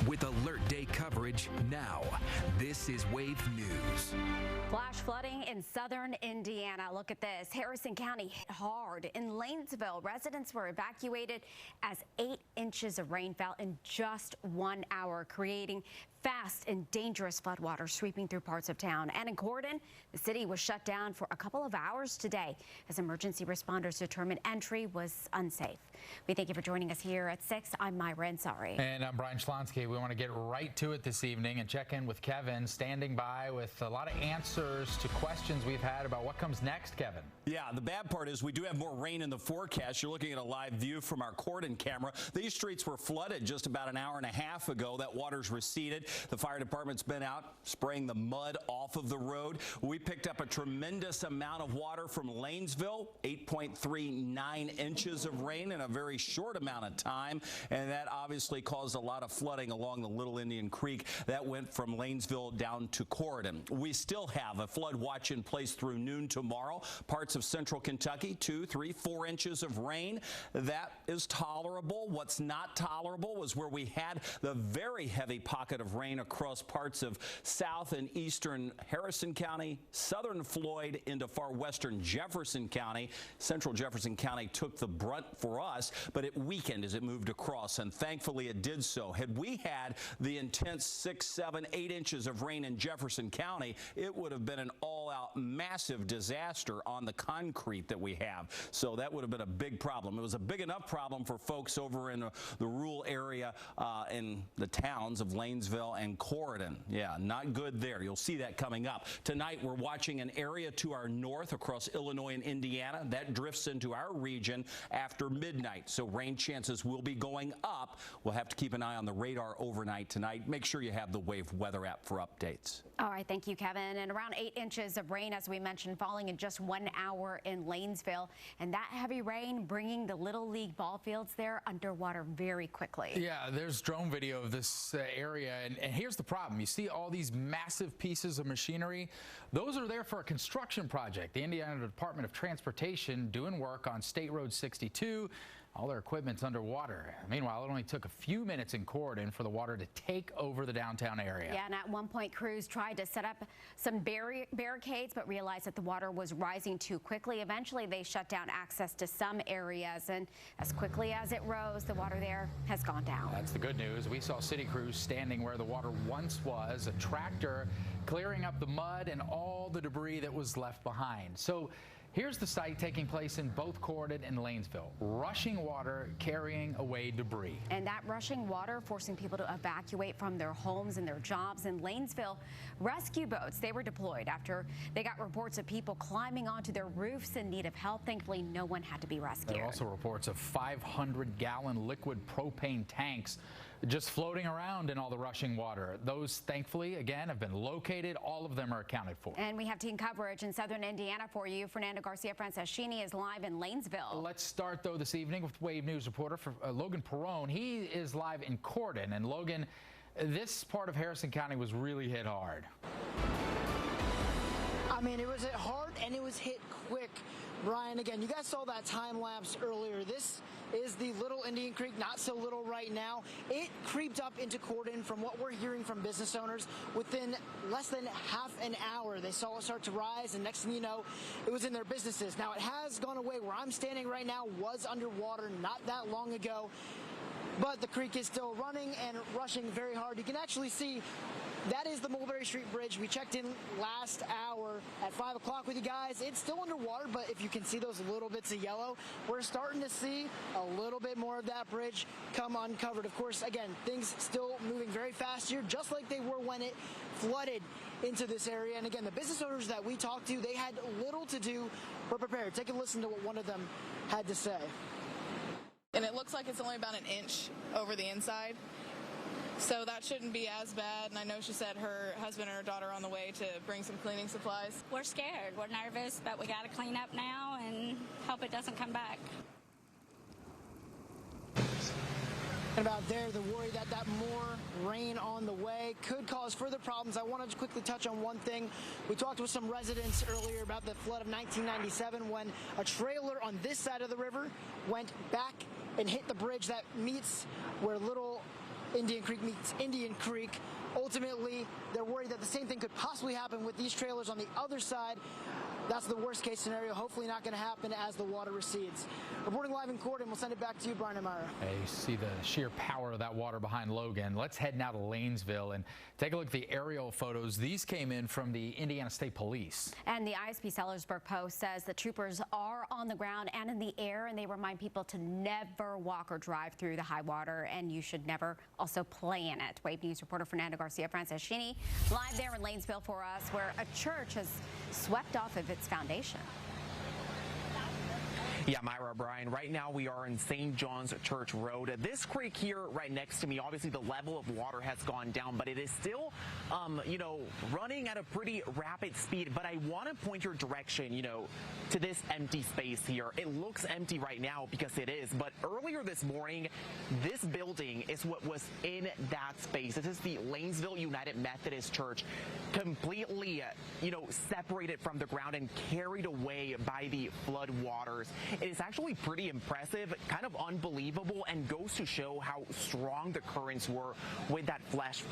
with Alert Day coverage now. This is Wave News. Flash flooding in southern Indiana. Look at this. Harrison County hit hard. In Lanesville, residents were evacuated as 8 inches of rain fell in just 1 hour, creating fast and dangerous floodwaters sweeping through parts of town. And in Corydon, the city was shut down for a couple of hours today as emergency responders determined entry was unsafe. We thank you for joining us here at 6. I'm Myra Ansari. And I'm Brian Schlonsky. We want to get right to it this evening and check in with Kevin, standing by with a lot of answers to questions we've had about what comes next, Kevin. Yeah, the bad part is we do have more rain in the forecast. You're looking at a live view from our Corydon camera. These streets were flooded just about an hour and a half ago. That water's receded. The fire department's been out spraying the mud off of the road. We picked up a tremendous amount of water from Lanesville, 8.39 inches of rain in a very short amount of time, and that obviously caused a lot of flooding along the Little Indian Creek. That went from Lanesville down to Corydon. We still have a flood watch in place through noon tomorrow. Parts of central Kentucky, 2, 3, 4 inches of rain. That is tolerable. What's not tolerable was where we had the very heavy pocket of rain across parts of south and eastern Harrison County, southern Floyd into far western Jefferson County. Central Jefferson County took the brunt for us, but it weakened as it moved across, and thankfully it did so. Had we had the intense 6, 7, 8 inches of rain in Jefferson County, it would have been an all-out massive disaster on the concrete that we have. So that would have been a big problem. It was a big enough problem for folks over in the rural area in the towns of Lanesville and Corydon. Yeah, not good there. You'll see that coming up. Tonight, we're watching an area to our north across Illinois and Indiana. That drifts into our region after midnight, so rain chances will be going up. We'll have to keep an eye on the radar overnight tonight. Make sure you have the Wave weather app for updates. All right, thank you, Kevin. And around 8 inches of rain, as we mentioned, falling in just 1 hour in Lanesville. And that heavy rain bringing the Little League ball fields there underwater very quickly. Yeah, there's drone video of this area. And here's the problem. You see all these massive pieces of machinery. Those are there for a construction project. The Indiana Department of Transportation doing work on State Road 62. All their equipment's underwater. Meanwhile, it only took a few minutes in Corydon for the water to take over the downtown area. Yeah, and at one point, crews tried to set up some barricades, but realized that the water was rising too quickly. Eventually, they shut down access to some areas, and as quickly as it rose, the water there has gone down. That's the good news. We saw city crews standing where the water once was, a tractor clearing up the mud and all the debris that was left behind. So here's the sight taking place in both Corydon and Lanesville. Rushing water carrying away debris. And that rushing water forcing people to evacuate from their homes and their jobs. In Lanesville, rescue boats, they were deployed after they got reports of people climbing onto their roofs in need of help. Thankfully, no one had to be rescued. There are also reports of 500-gallon liquid propane tanks just floating around in all the rushing water. Those, thankfully, again, have been located. All of them are accounted for. And we have team coverage in southern Indiana for you. Fernando Garcia-Franceschini is live in Lanesville. Let's start, though, this evening with Wave News reporter for Logan Perrone. He is live in Corydon. And, Logan, this part of Harrison County was really hit hard. I mean, it was hit hard and it was hit quick. Brian, again, you guys saw that time lapse earlier. This is the Little Indian Creek, not so little right now. It creeped up into Corydon from what we're hearing from business owners. Within less than half an hour, they saw it start to rise, and next thing you know, it was in their businesses. Now, it has gone away. Where I'm standing right now was underwater not that long ago, but the creek is still running and rushing very hard. You can actually see that is the Mulberry Street Bridge. We checked in last hour at 5 o'clock with you guys. It's still underwater, but if you can see those little bits of yellow, we're starting to see a little bit more of that bridge come uncovered. Of course, again, things still moving very fast here, just like they were when it flooded into this area. And again, the business owners that we talked to, they had little to do but prepared. Take a listen to what one of them had to say. And it looks like it's only about an inch over the inside. So that shouldn't be as bad. And I know she said her husband and her daughter are on the way to bring some cleaning supplies. We're scared. We're nervous, but we got to clean up now and hope it doesn't come back. And about there, the worry that more rain on the way could cause further problems. I wanted to quickly touch on one thing. We talked with some residents earlier about the flood of 1997 when a trailer on this side of the river went back and hit the bridge that meets where Little Indian Creek meets Indian Creek. Ultimately, they're worried that the same thing could possibly happen with these trailers on the other side. That's the worst case scenario. Hopefully not going to happen as the water recedes. Reporting live in Corydon, we'll send it back to you, Brian and Myra. Hey, you see the sheer power of that water behind Logan. Let's head now to Lanesville and take a look at the aerial photos. These came in from the Indiana State Police. And the ISP Sellersburg Post says the troopers are on the ground and in the air, and they remind people to never walk or drive through the high water, and you should never also play in it. Wave News reporter Fernando Garcia Franceschini live there in Lanesville for us, where a church has swept off of its foundation. Yeah, Myra, Brian, right now we are in St. John's Church Road. This creek here right next to me, obviously the level of water has gone down, but it is still, running at a pretty rapid speed. But I want to point your direction, to this empty space here. It looks empty right now because it is, but earlier this morning, this building is what was in that space. This is the Lanesville United Methodist Church, completely, separated from the ground and carried away by the flood waters. It is actually pretty impressive, kind of unbelievable, and goes to show how strong the currents were with that flash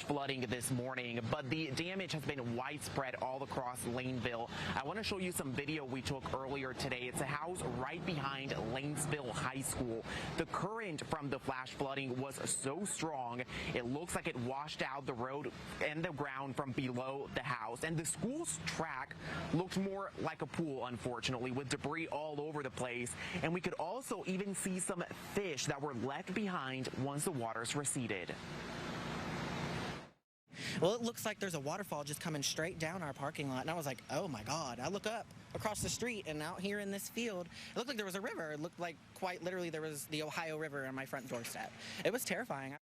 flooding this morning. But the damage has been widespread all across Lanesville. I want to show you some video we took earlier today. It's a house right behind Lanesville High School. The current from the flash flooding was so strong, it looks like it washed out the road and the ground from below the house. And the school's track looked more like a pool, unfortunately, with debris all over the place, and we could also even see some fish that were left behind once the waters receded. Well, it looks like there's a waterfall just coming straight down our parking lot, and I was like, oh my God. I look up across the street, and out here in this field, it looked like there was a river. It looked like quite literally there was the Ohio River on my front doorstep. It was terrifying.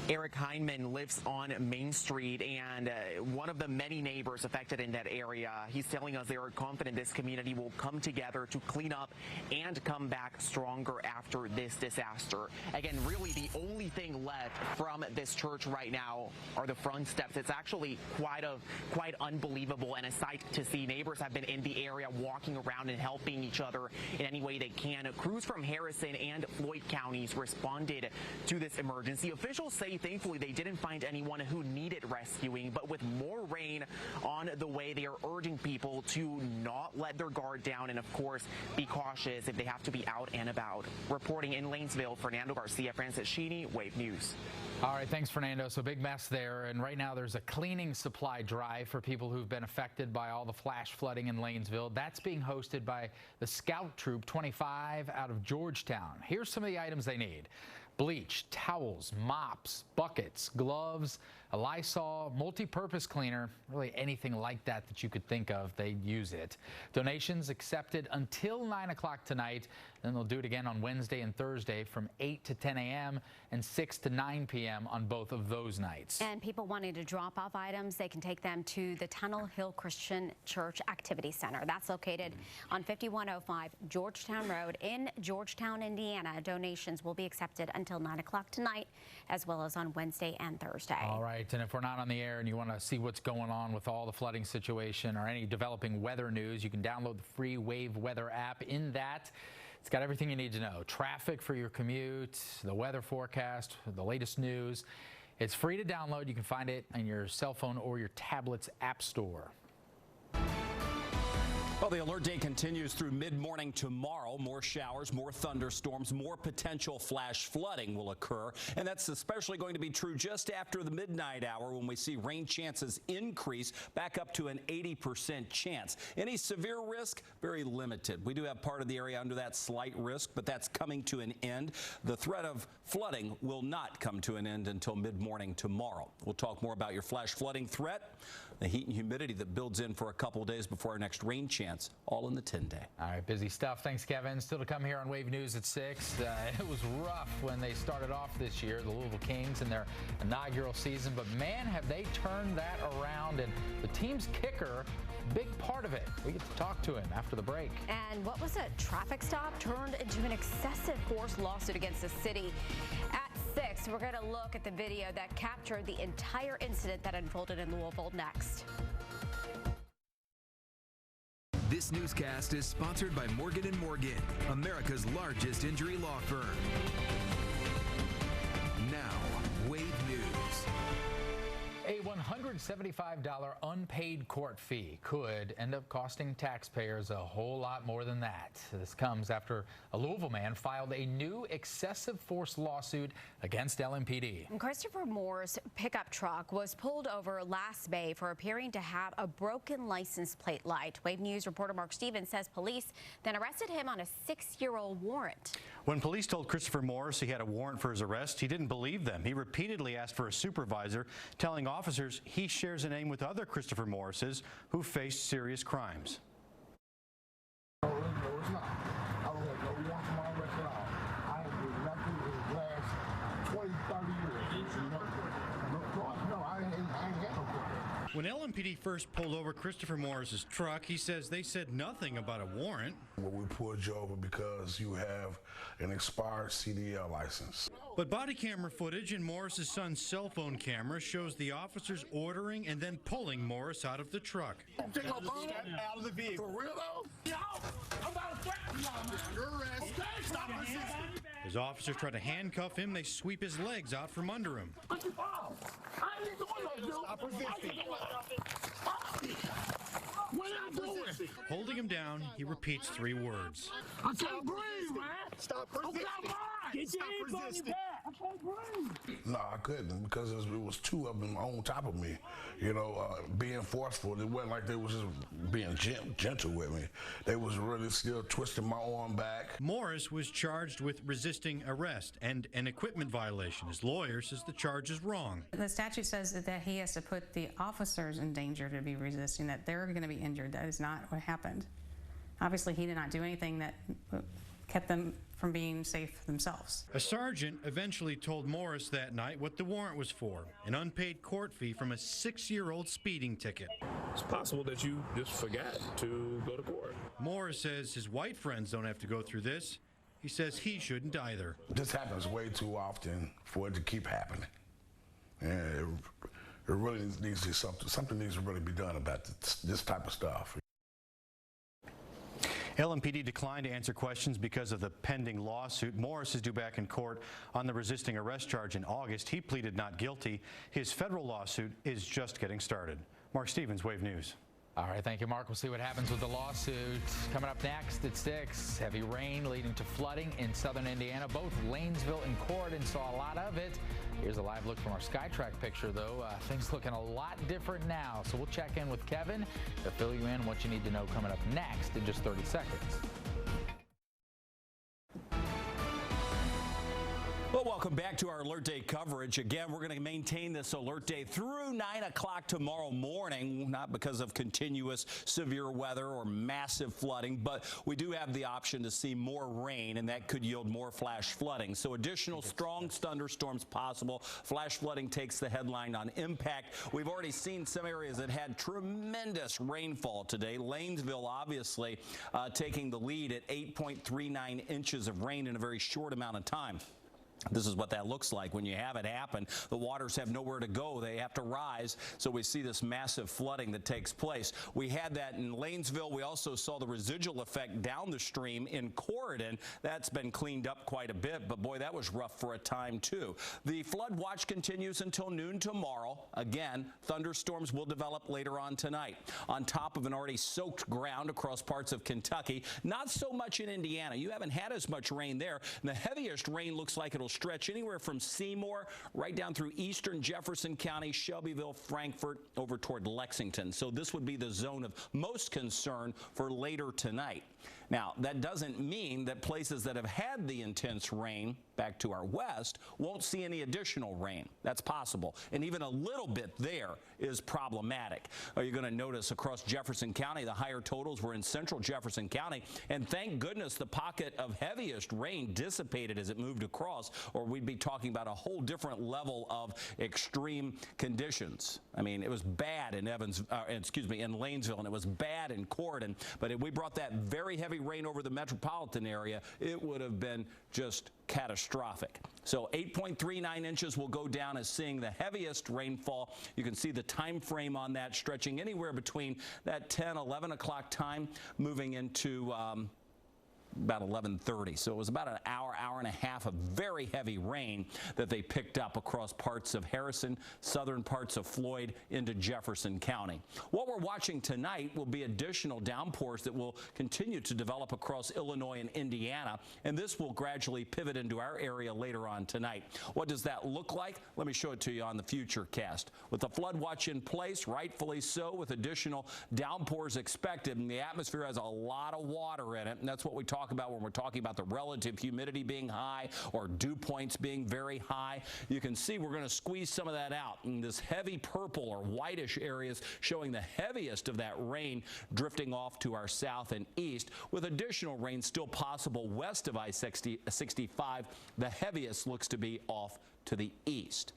Eric Heinman lives on Main Street, and one of the many neighbors affected in that area. He's telling us they are confident this community will come together to clean up and come back stronger after this disaster. Again, really the only thing left from this church right now are the front steps. It's actually quite unbelievable and a sight to see. Neighbors have been in the area walking around and helping each other in any way they can. Crews from Harrison and Floyd counties responded to this emergency. Officials say thankfully they didn't find anyone who needed rescuing, but with more rain on the way, they are urging people to not let their guard down and, of course, be cautious if they have to be out and about. Reporting in Lanesville, Fernando Garcia Franceschini, Wave News. All right, thanks, Fernando. So big mess there, and right now there's a cleaning supply drive for people who've been affected by all the flash flooding in Lanesville. That's being hosted by the Scout Troop 25 out of Georgetown. Here's some of the items they need: bleach, towels, mops, buckets, gloves, a Lysol, multi-purpose cleaner, really anything like that that you could think of, they use it. Donations accepted until 9 o'clock tonight. Then they'll do it again on Wednesday and Thursday from 8 to 10 a.m. and 6 to 9 p.m. on both of those nights. And people wanting to drop off items, they can take them to the Tunnel Hill Christian Church Activity Center. That's located on 5105 Georgetown Road in Georgetown, Indiana. Donations will be accepted until 9 o'clock tonight, as well as on Wednesday and Thursday. All right, and if we're not on the air and you want to see what's going on with all the flooding situation or any developing weather news, you can download the free Wave Weather app. In that, it's got everything you need to know: traffic for your commute, the weather forecast, the latest news. It's free to download. You can find it on your cell phone or your tablet's app store. Well, the alert day continues through mid-morning tomorrow. More showers, more thunderstorms, more potential flash flooding will occur. And that's especially going to be true just after the midnight hour, when we see rain chances increase back up to an 80% chance. Any severe risk? Very limited. We do have part of the area under that slight risk, but that's coming to an end. The threat of flooding will not come to an end until mid-morning tomorrow. We'll talk more about your flash flooding threat, the heat and humidity that builds in for a couple of days before our next rain chance, all in the 10-day. All right, busy stuff. Thanks, Kevin. Still to come here on Wave News at 6. It was rough when they started off this year, the Louisville Kings, in their inaugural season, but man, have they turned that around, and the team's kicker, big part of it. We get to talk to him after the break. And what was a traffic stop turned into an excessive force lawsuit against the city? At 6, we're going to look at the video that captured the entire incident that unfolded in Louisville next. This newscast is sponsored by Morgan & Morgan, America's largest injury law firm. $175 unpaid court fee could end up costing taxpayers a whole lot more than that. This comes after a Louisville man filed a new excessive force lawsuit against LMPD. Christopher Moore's pickup truck was pulled over last May for appearing to have a broken license plate light. Wave News reporter Mark Stevens says police then arrested him on a 6-year-old warrant. When police told Christopher Morris he had a warrant for his arrest, he didn't believe them. He repeatedly asked for a supervisor, telling officers he shares a name with other Christopher Morrises who faced serious crimes. No, it's not. I don't have no warrant for my arrest at all. I have been nothing in the last 20, 30 years. No, I ain't got no court. When LMPD first pulled over Christopher Morris's truck, he says they said nothing about a warrant. Well, we pulled you over because you have an expired CDL license. But body camera footage and Morris's son's cell phone camera shows the officers ordering and then pulling Morris out of the truck. Take my phone out of the vehicle. For real though? Yo, I'm about to threaten y'all, man. You're arrested. Stop resisting. As officers try to handcuff him, they sweep his legs out from under him. I ain't doing no dude. Stop resisting. What are you doing? Holding him down, he repeats 3 words. I can't breathe, man. Stop resisting. Stop resisting. I can't breathe. No, I couldn't because it was 2 of them on top of me. You know, being forceful. It wasn't like they was just being gentle with me. They was really still twisting my arm back. Morris was charged with resisting arrest and an equipment violation. His lawyer says the charge is wrong. The statute says that he has to put the officers in danger to be resisting, that they're going to be injured. That is not what happened. Obviously, he did not do anything that kept them from being safe themselves. A sergeant eventually told Morris that night what the warrant was for, an unpaid court fee from a 6-year-old speeding ticket. It's possible that you just forgot to go to court. Morris says his white friends don't have to go through this. He says he shouldn't either. This happens way too often for it to keep happening. And it really needs to something needs to really be done about this type of stuff. LMPD declined to answer questions because of the pending lawsuit. Morris is due back in court on the resisting arrest charge in August. He pleaded not guilty. His federal lawsuit is just getting started. Mark Stevens, Wave News. All right, thank you, Mark. We'll see what happens with the lawsuit. Coming up next at 6, heavy rain leading to flooding in southern Indiana. Both Lanesville and Corydon saw a lot of it. Here's a live look from our SkyTrack picture, though. Things looking a lot different now. So we'll check in with Kevin to fill you in what you need to know coming up next in just 30 seconds. Well, welcome back to our Alert Day coverage. Again, we're going to maintain this Alert Day through 9 o'clock tomorrow morning, not because of continuous severe weather or massive flooding, but we do have the option to see more rain, and that could yield more flash flooding. So additional strong thunderstorms possible. Flash flooding takes the headline on impact. We've already seen some areas that had tremendous rainfall today. Lanesville, obviously, taking the lead at 8.39 inches of rain in a very short amount of time. This is what that looks like when you have it happen. The waters have nowhere to go. They have to rise. So we see this massive flooding that takes place. We had that in Lanesville. We also saw the residual effect down the stream in Corydon. That's been cleaned up quite a bit, but boy, that was rough for a time too. The flood watch continues until noon tomorrow. Again, thunderstorms will develop later on tonight. On top of an already soaked ground across parts of Kentucky, not so much in Indiana. You haven't had as much rain there. And the heaviest rain looks like it'll stretch anywhere from Seymour right down through eastern Jefferson County, Shelbyville, Frankfort, over toward Lexington. So this would be the zone of most concern for later tonight. Now, that doesn't mean that places that have had the intense rain back to our west won't see any additional rain. That's possible. And even a little bit there is problematic. You're going to notice across Jefferson County, the higher totals were in central Jefferson County. And thank goodness the pocket of heaviest rain dissipated as it moved across, or we'd be talking about a whole different level of extreme conditions. I mean, it was bad in in Lanesville, and it was bad in Corydon. But if we brought that very heavy rain over the metropolitan area, it would have been just catastrophic. So 8.39 inches will go down as seeing the heaviest rainfall. You can see the time frame on that stretching anywhere between that 10, 11 o'clock time moving into about 11:30. So it was about an hour and a half of very heavy rain that they picked up across parts of Harrison, southern parts of Floyd into Jefferson County. What we're watching tonight will be additional downpours that will continue to develop across Illinois and Indiana, and this will gradually pivot into our area later on tonight. What does that look like? Let me show it to you on the future cast. With the flood watch in place, rightfully so, with additional downpours expected, and the atmosphere has a lot of water in it, and that's what we talk about when we're talking about the relative humidity being high or dew points being very high. You can see we're going to squeeze some of that out, and this heavy purple or whitish areas showing the heaviest of that rain drifting off to our south and east, with additional rain still possible west of I-65. The heaviest looks to be off to the east.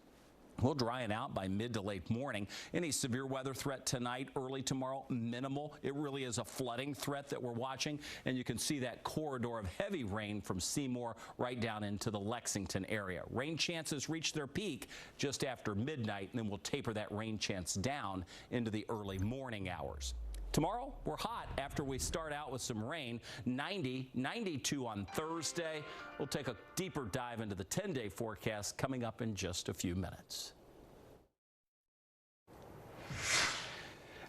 We'll dry it out by mid to late morning. Any severe weather threat tonight, early tomorrow, minimal. It really is a flooding threat that we're watching, and you can see that corridor of heavy rain from Seymour right down into the Lexington area. Rain chances reach their peak just after midnight, and then we'll taper that rain chance down into the early morning hours. Tomorrow, we're hot after we start out with some rain. 90, 92 on Thursday. We'll take a deeper dive into the 10-day forecast coming up in just a few minutes.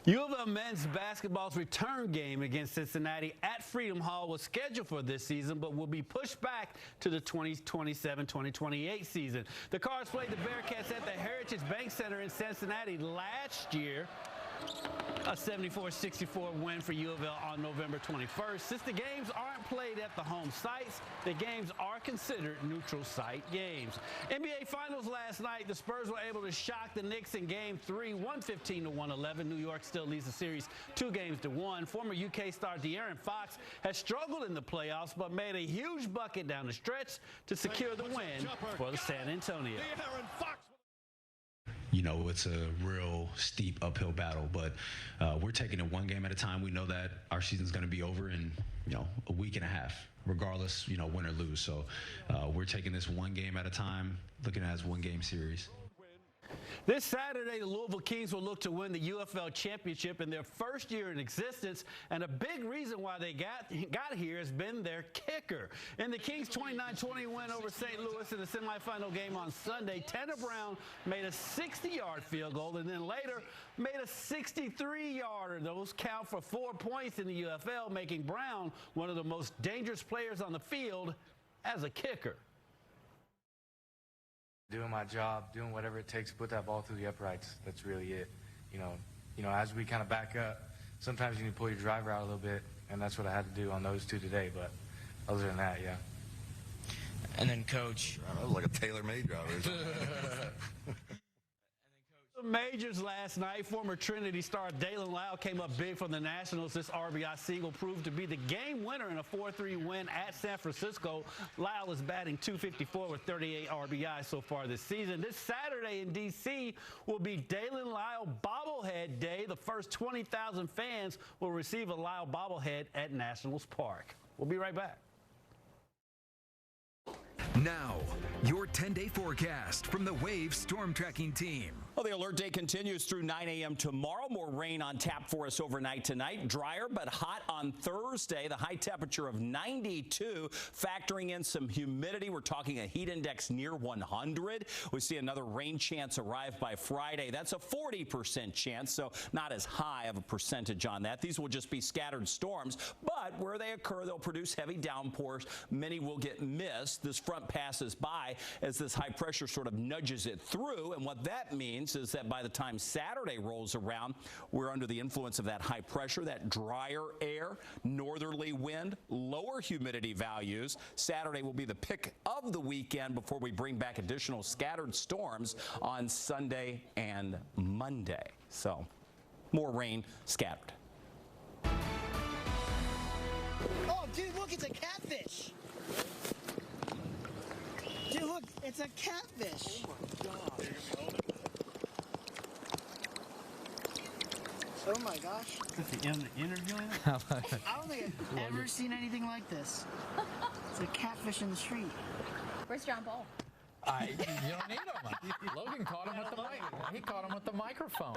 U of L men's basketball's return game against Cincinnati at Freedom Hall was scheduled for this season, but will be pushed back to the 2027-2028 season. The Cards played the Bearcats at the Heritage Bank Center in Cincinnati last year. A 74-64 win for U of L on November 21st. Since the games aren't played at the home sites, the games are considered neutral site games. NBA Finals last night, the Spurs were able to shock the Knicks in Game 3, 115-111. New York still leads the series 2-1. Former UK star De'Aaron Fox has struggled in the playoffs, but made a huge bucket down the stretch to secure the win for the San Antonio. You know, it's a real steep uphill battle, but we're taking it one game at a time. We know that our season's going to be over in, a week and a half, regardless, win or lose. So we're taking this one game at a time, looking at it as one game series. This Saturday, the Louisville Kings will look to win the UFL championship in their first year in existence, and a big reason why they got here has been their kicker. In the Kings' 29-20 win over St. Louis in the semifinal game on Sunday, Tanner Brown made a 60-yard field goal and then later made a 63-yarder. Those count for 4 points in the UFL, making Brown one of the most dangerous players on the field as a kicker. Doing my job, doing whatever it takes to put that ball through the uprights. That's really it. You know, as we kind of back up, sometimes you need to pull your driver out a little bit, and that's what I had to do on those two today. But other than that, yeah. And then, Coach, that was like a tailor-made driver. Majors last night, former Trinity star Dalen Lyle came up big from the Nationals. This RBI single proved to be the game winner in a 4-3 win at San Francisco. Lyle is batting .254 with 38 RBI so far this season. This Saturday in D.C. will be Dalen Lyle Bobblehead Day. The first 20,000 fans will receive a Lyle bobblehead at Nationals Park. We'll be right back. Now, your 10-day forecast from the Wave Storm Tracking Team. Well, the alert day continues through 9 a.m. tomorrow. More rain on tap for us overnight tonight. Drier but hot on Thursday. The high temperature of 92, factoring in some humidity. We're talking a heat index near 100. We see another rain chance arrive by Friday. That's a 40% chance, so not as high of a percentage on that. These will just be scattered storms, but where they occur, they'll produce heavy downpours. Many will get missed. This front passes by as this high pressure sort of nudges it through, and what that means is that by the time Saturday rolls around, we're under the influence of that high pressure, that drier air, northerly wind, lower humidity values. Saturday will be the pick of the weekend before we bring back additional scattered storms on Sunday and Monday. So more rain scattered. Oh, dude, look, it's a catfish. Dude, look, it's a catfish. Oh, my God. Oh, my gosh. Interviewing? I don't think I've ever seen anything like this. It's a catfish in the street. Where's John Paul? You don't need them. Logan caught him with the mic. He caught him with the microphone.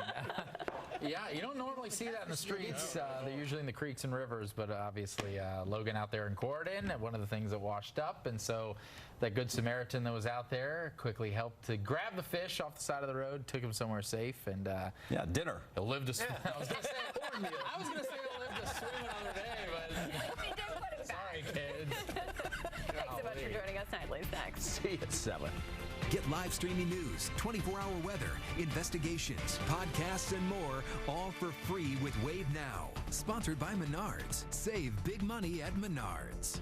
Yeah, you don't normally see that in the streets. They're usually in the creeks and rivers, but obviously Logan out there in Corydon, one of the things that washed up, and so that Good Samaritan that was out there quickly helped to grab the fish off the side of the road, took him somewhere safe, and yeah, dinner. He'll live to swim. I was going to say he'll live to swim another day, but sorry, kids. Thanks so much for joining us tonight. Lays next. See you at 7. Get live streaming news, 24-hour weather, investigations, podcasts, and more, all for free with Wave Now. Sponsored by Menards. Save big money at Menards.